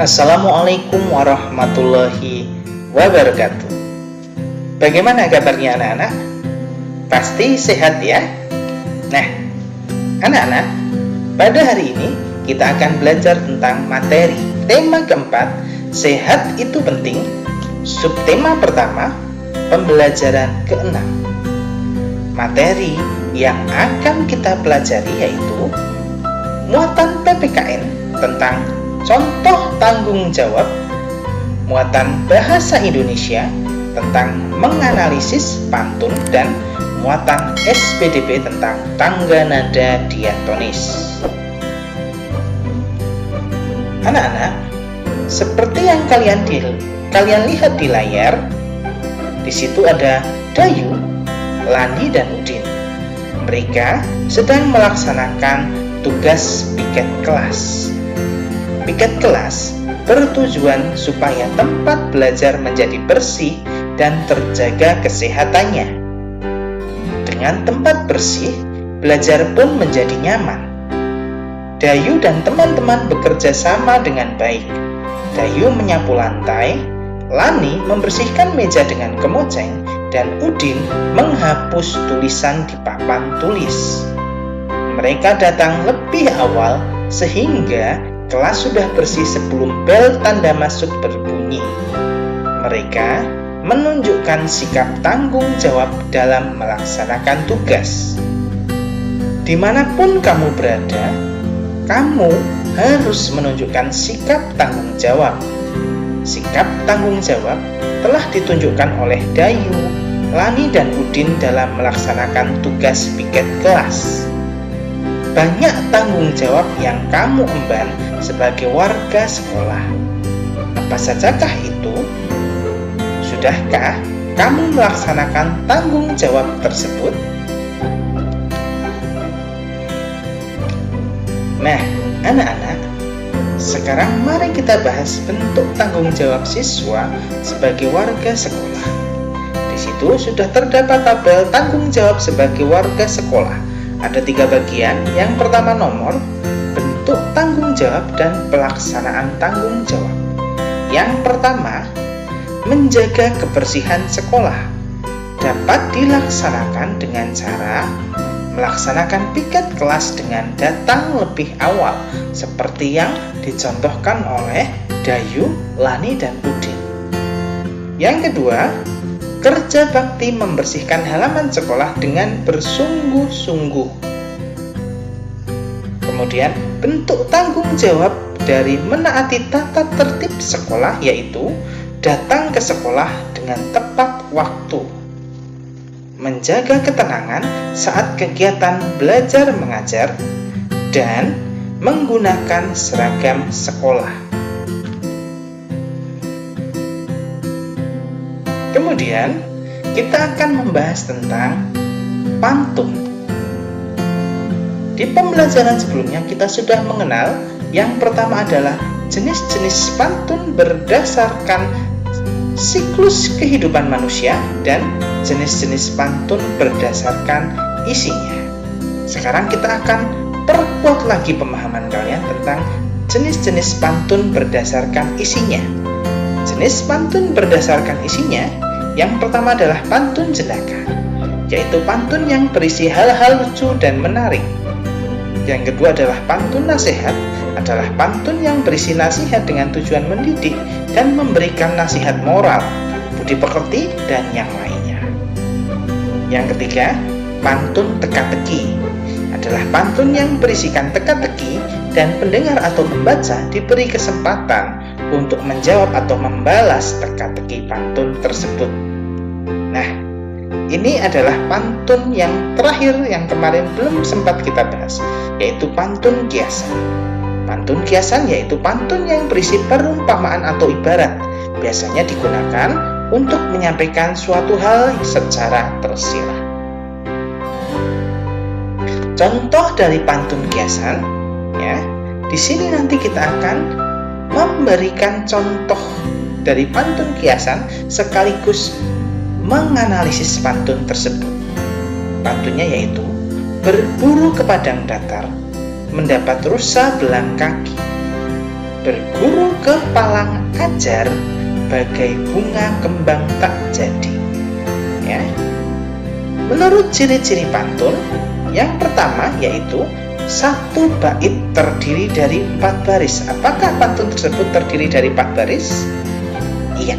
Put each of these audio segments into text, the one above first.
Assalamualaikum warahmatullahi wabarakatuh. Bagaimana kabarnya anak-anak? Pasti sehat ya? Nah, anak-anak, pada hari ini kita akan belajar tentang materi tema keempat, sehat itu penting. Subtema pertama, pembelajaran keenam. Materi yang akan kita pelajari yaitu muatan PPKN tentang contoh tanggung jawab, muatan bahasa Indonesia tentang menganalisis pantun, dan muatan SPDB tentang tangga nada diatonis. Anak-anak, seperti yang kalian lihat di layar, di situ ada Dayu, Lani, dan Udin. Mereka sedang melaksanakan tugas piket kelas. Piket kelas bertujuan supaya tempat belajar menjadi bersih dan terjaga kesehatannya. Dengan tempat bersih, belajar pun menjadi nyaman. Dayu dan teman-teman bekerja sama dengan baik. Dayu menyapu lantai, Lani membersihkan meja dengan kemoceng, dan Udin menghapus tulisan di papan tulis. Mereka datang lebih awal sehingga kelas sudah bersih sebelum bel tanda masuk berbunyi. Mereka menunjukkan sikap tanggung jawab dalam melaksanakan tugas. Dimanapun kamu berada, kamu harus menunjukkan sikap tanggung jawab. Sikap tanggung jawab telah ditunjukkan oleh Dayu, Lani, dan Udin dalam melaksanakan tugas piket kelas. Banyak tanggung jawab yang kamu emban sebagai warga sekolah. Apa sajakah itu? Sudahkah kamu melaksanakan tanggung jawab tersebut? Nah, anak-anak, sekarang mari kita bahas bentuk tanggung jawab siswa sebagai warga sekolah. Di situ sudah terdapat tabel tanggung jawab sebagai warga sekolah. Ada 3 bagian. Yang pertama nomor, bentuk tanggung jawab dan pelaksanaan tanggung jawab. Yang pertama, menjaga kebersihan sekolah dapat dilaksanakan dengan cara melaksanakan piket kelas dengan datang lebih awal, seperti yang dicontohkan oleh Dayu, Lani, dan Udin. Yang kedua, kerja bakti membersihkan halaman sekolah dengan bersungguh-sungguh. Kemudian, bentuk tanggung jawab dari menaati tata tertib sekolah yaitu datang ke sekolah dengan tepat waktu, menjaga ketenangan saat kegiatan belajar mengajar, dan menggunakan seragam sekolah. Kemudian, kita akan membahas tentang pantun. Di pembelajaran sebelumnya kita sudah mengenal yang pertama adalah jenis-jenis pantun berdasarkan siklus kehidupan manusia dan jenis-jenis pantun berdasarkan isinya. Sekarang kita akan perkuat lagi pemahaman kalian tentang jenis-jenis pantun berdasarkan isinya. Jenis pantun berdasarkan isinya, yang pertama adalah pantun jenaka, yaitu pantun yang berisi hal-hal lucu dan menarik. Yang kedua adalah pantun nasihat, adalah pantun yang berisi nasihat dengan tujuan mendidik dan memberikan nasihat moral, budi pekerti, dan yang lainnya. Yang ketiga, pantun teka-teki, adalah pantun yang berisikan teka-teki dan pendengar atau pembaca diberi kesempatan untuk menjawab atau membalas teka-teki pantun tersebut. Nah, ini adalah pantun yang terakhir yang kemarin belum sempat kita bahas, yaitu pantun kiasan. Pantun kiasan yaitu pantun yang berisi perumpamaan atau ibarat, biasanya digunakan untuk menyampaikan suatu hal secara tersirat. Contoh dari pantun kiasan, ya, di sini nanti kita akan memberikan contoh dari pantun kiasan sekaligus menganalisis pantun tersebut. Pantunnya yaitu berburu ke padang datar, mendapat rusa belang kaki. berguru ke palang ajar, bagai bunga kembang tak jadi. Ya. Menurut ciri-ciri pantun, yang pertama yaitu satu bait terdiri dari 4 baris. Apakah pantun tersebut terdiri dari 4 baris? Iya.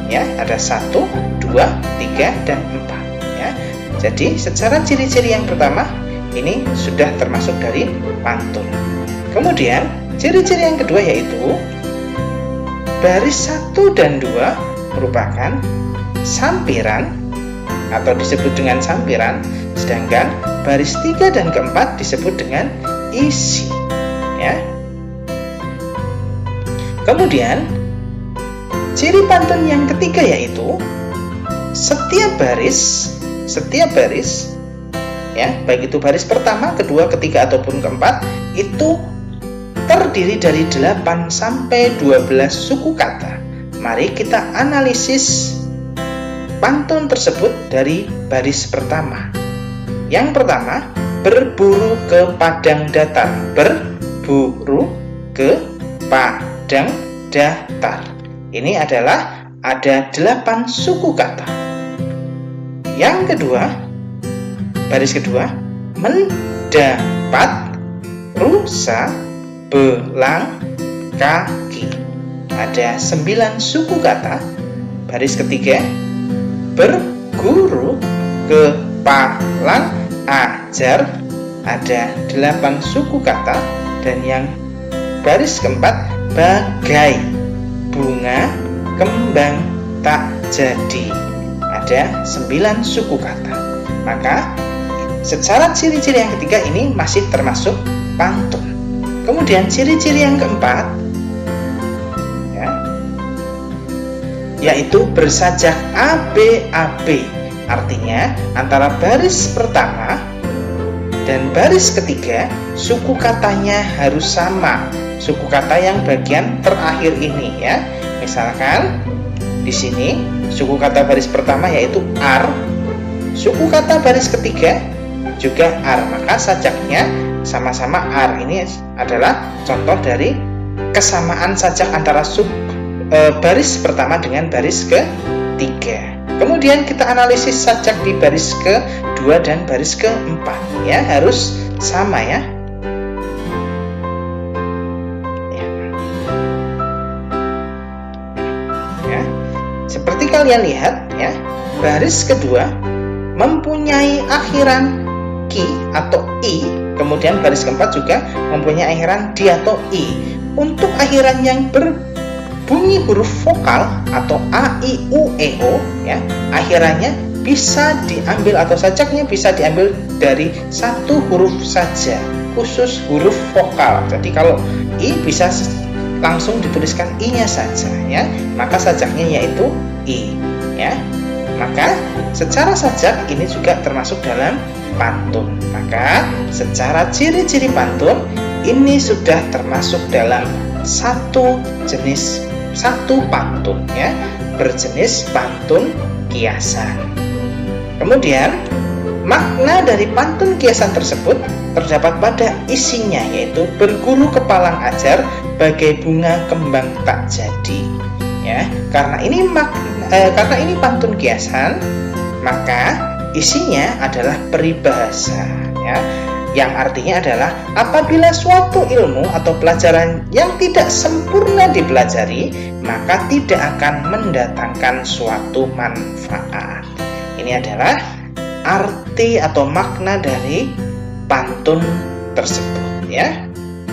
Ya, ada 1, 2, 3, dan 4. Ya. Jadi, secara ciri-ciri yang pertama, ini sudah termasuk dari pantun. Kemudian, ciri-ciri yang kedua yaitu baris 1 dan 2 merupakan sampiran atau disebut dengan sampiran, sedangkan baris 3 dan keempat disebut dengan isi. Ya. Kemudian ciri pantun yang ketiga yaitu setiap baris ya, baik itu baris pertama, kedua, ketiga ataupun keempat, itu terdiri dari 8 sampai 12 suku kata. Mari kita analisis pantun tersebut dari baris pertama. Yang pertama, berburu ke padang datar. Berburu ke padang datar. Ini adalah ada 8 suku kata. Yang kedua, baris kedua, mendapat rusa belang kaki. Ada 9 suku kata. Baris ketiga, berguru ke palang ajar, ada 8 suku kata. Dan yang baris keempat, bagai bunga kembang tak jadi, ada 9 suku kata. Maka secara ciri-ciri yang ketiga ini masih termasuk pantun. Kemudian ciri-ciri yang keempat yaitu bersajak ABAB. Artinya antara baris pertama dan baris ketiga suku katanya harus sama. Suku kata yang bagian terakhir ini ya. Misalkan di sini suku kata baris pertama yaitu ar, suku kata baris ketiga juga ar, maka sajaknya sama-sama ar. Ini adalah contoh dari kesamaan sajak antara baris pertama dengan baris ketiga. Kemudian kita analisis sajak di baris kedua dan baris keempat, ya harus sama ya. Seperti kalian lihat ya, baris kedua mempunyai akhiran ki atau i, kemudian baris keempat juga mempunyai akhiran di atau i. Untuk akhiran yang bunyi huruf vokal atau a, i, u, e, o ya, akhirannya bisa diambil atau sajaknya bisa diambil dari satu huruf saja, khusus huruf vokal. Jadi kalau i bisa langsung dituliskan i-nya saja ya, maka sajaknya yaitu i ya. Maka secara sajak ini juga termasuk dalam pantun. Maka secara ciri-ciri pantun ini sudah termasuk dalam satu pantun ya, berjenis pantun kiasan. Kemudian makna dari pantun kiasan tersebut terdapat pada isinya, yaitu berguru ke palang ajar bagai bunga kembang tak jadi ya. Karena ini pantun kiasan, maka isinya adalah peribahasa ya, yang artinya adalah apabila suatu ilmu atau pelajaran yang tidak sempurna dipelajari, maka tidak akan mendatangkan suatu manfaat. Ini adalah arti atau makna dari pantun tersebut ya.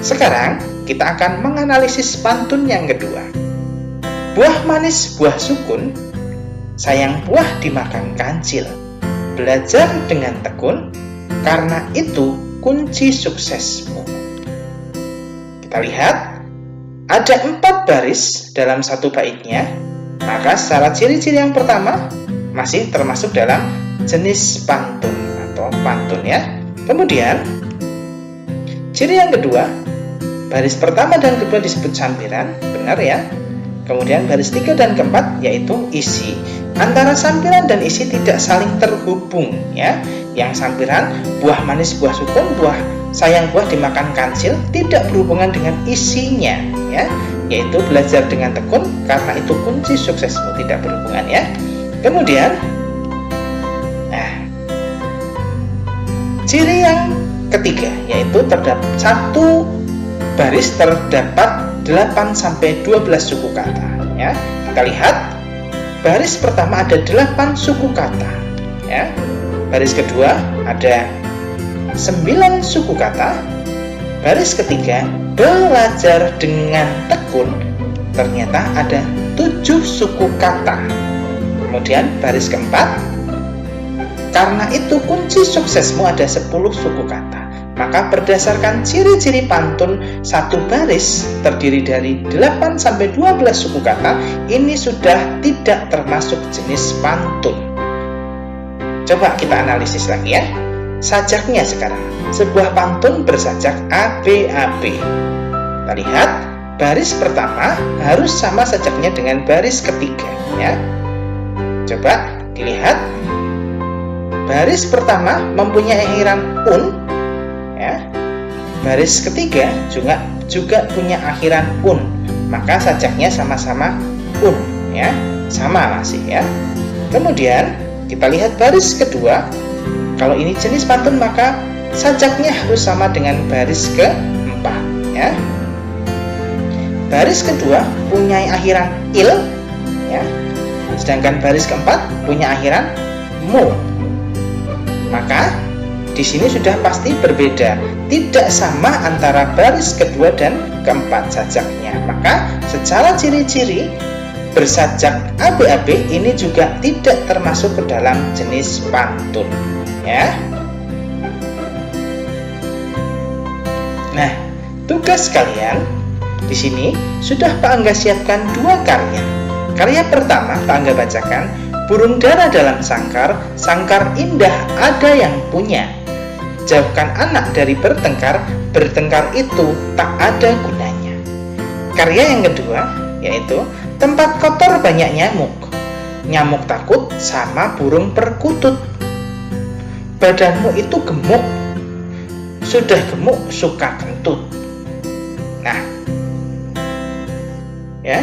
Sekarang kita akan menganalisis pantun yang kedua. Buah manis buah sukun, sayang buah dimakan kancil. Belajar dengan tekun, karena itu kunci suksesmu. Kita lihat ada 4 baris dalam satu baitnya. Maka secara ciri-ciri yang pertama masih termasuk dalam jenis pantun atau pantun ya. Kemudian ciri yang kedua, baris pertama dan kedua disebut sampiran, benar ya. Kemudian baris 3 dan keempat yaitu isi. Antara sampiran dan isi tidak saling terhubung ya. Yang sampiran buah manis buah sukun, sayang buah dimakan kancil tidak berhubungan dengan isinya ya, yaitu belajar dengan tekun karena itu kunci suksesmu, tidak berhubungan ya. Kemudian ciri yang ketiga yaitu terdapat satu baris terdapat 8-12 suku kata ya. Kita lihat baris pertama ada 8 suku kata ya. Baris kedua ada 9 suku kata. Baris ketiga belajar dengan tekun ternyata ada 7 suku kata. Kemudian baris keempat, karena itu kunci suksesmu ada 10 suku kata. Maka berdasarkan ciri-ciri pantun satu baris terdiri dari 8-12 suku kata, ini sudah tidak termasuk jenis pantun. Coba kita analisis lagi ya. Sajaknya sekarang, sebuah pantun bersajak ABAB. Kita lihat, baris pertama harus sama sajaknya dengan baris ketiga ya. Coba dilihat, baris pertama mempunyai akhiran un ya. Baris ketiga juga punya akhiran un, maka sajaknya sama-sama un ya, sama masih ya. Kemudian kita lihat baris kedua. Kalau ini jenis pantun maka sajaknya harus sama dengan baris keempat ya. Baris kedua punya akhiran il ya, sedangkan baris keempat punya akhiran mu. Maka di sini sudah pasti berbeda, tidak sama antara baris kedua dan keempat sajaknya. Maka secara ciri-ciri bersajak ABAB ini juga tidak termasuk ke dalam jenis pantun ya. Nah, tugas kalian di sini sudah Pak Angga siapkan 2 karya. Karya pertama Pak Angga bacakan, burung dara dalam sangkar, sangkar indah ada yang punya. Jauhkan anak dari bertengkar, bertengkar itu tak ada gunanya. Karya yang kedua yaitu tempat kotor banyak nyamuk, nyamuk takut sama burung perkutut. Badanmu itu gemuk, sudah gemuk suka kentut. Nah ya,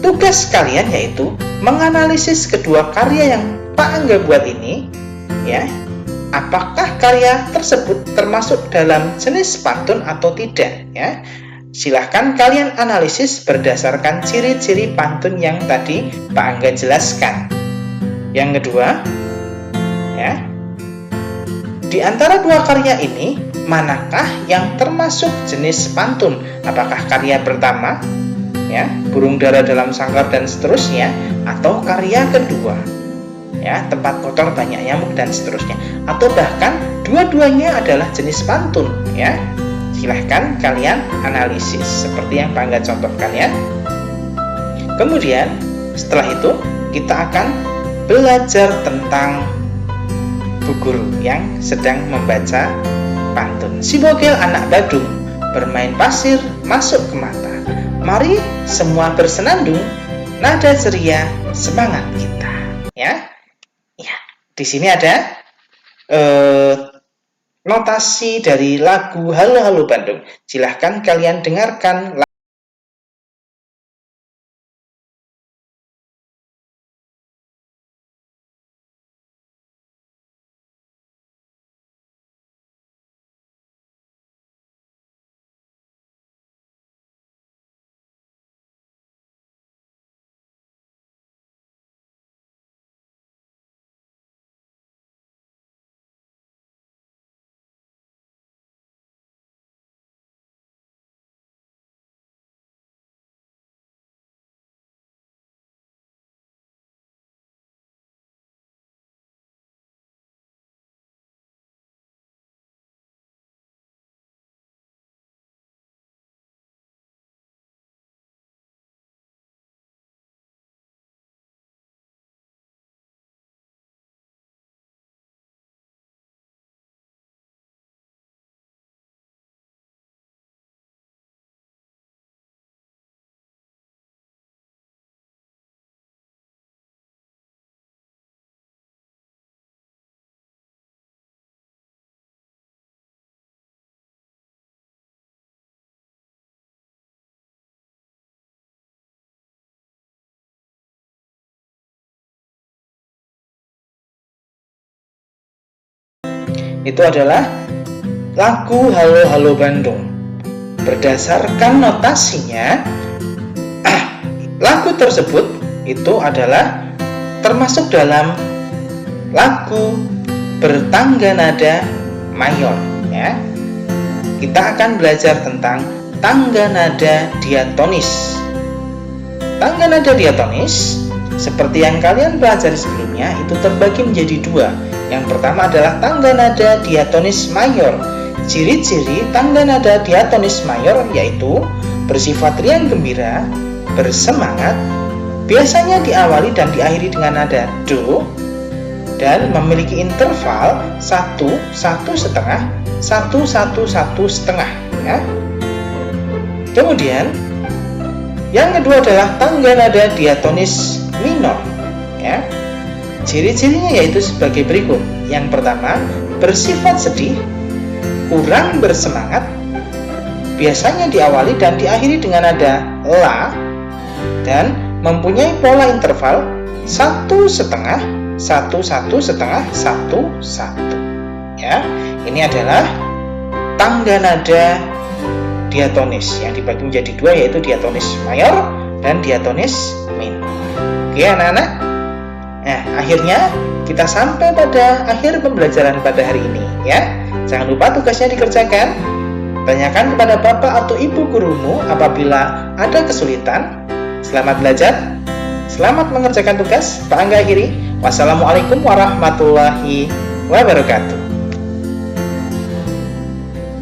tugas kalian yaitu menganalisis kedua karya yang Pak Angga buat ini ya. Apakah karya tersebut termasuk dalam jenis pantun atau tidak ya? Silahkan kalian analisis berdasarkan ciri-ciri pantun yang tadi Pak Angga jelaskan. Yang kedua ya, di antara 2 karya ini manakah yang termasuk jenis pantun? Apakah karya pertama ya, burung dara dalam sangkar dan seterusnya, atau karya kedua ya, tempat kotor banyak nyamuk dan seterusnya, atau bahkan dua-duanya adalah jenis pantun ya. Silahkan kalian analisis seperti yang Pak Angga contohkan ya. Kemudian setelah itu kita akan belajar tentang Bu Guru yang sedang membaca pantun. Si bogel anak Badung bermain pasir masuk ke mata. Mari semua bersenandung, nada ceria semangat kita ya. Ya, di sini ada notasi dari lagu Halo Halo Bandung. Silahkan kalian dengarkan itu adalah lagu Halo Halo Bandung. Berdasarkan notasinya, lagu tersebut itu adalah termasuk dalam lagu bertangga nada mayor, ya. Kita akan belajar tentang tangga nada diatonis. Tangga nada diatonis, seperti yang kalian pelajari sebelumnya, itu terbagi menjadi dua. Yang pertama adalah tangga nada diatonis mayor. Ciri-ciri tangga nada diatonis mayor yaitu bersifat riang gembira, bersemangat, biasanya diawali dan diakhiri dengan nada do, dan memiliki interval 1, 1 setengah, 1, 1, 1 setengah, ya. Kemudian yang kedua adalah tangga nada diatonis minor, ya. Ciri-cirinya yaitu sebagai berikut. Yang pertama, bersifat sedih, kurang bersemangat, biasanya diawali dan diakhiri dengan nada la, dan mempunyai pola interval 1 setengah, 1, 1 setengah, 1, 1, ya. Ini adalah tangga nada diatonis yang dibagi menjadi dua, yaitu diatonis mayor dan diatonis minor. Oke anak-anak, nah akhirnya kita sampai pada akhir pembelajaran pada hari ini, ya. Jangan lupa tugasnya dikerjakan. Tanyakan kepada bapak atau ibu gurumu apabila ada kesulitan. Selamat belajar, selamat mengerjakan tugas. Pak Angga akhiri. Wassalamualaikum warahmatullahi wabarakatuh.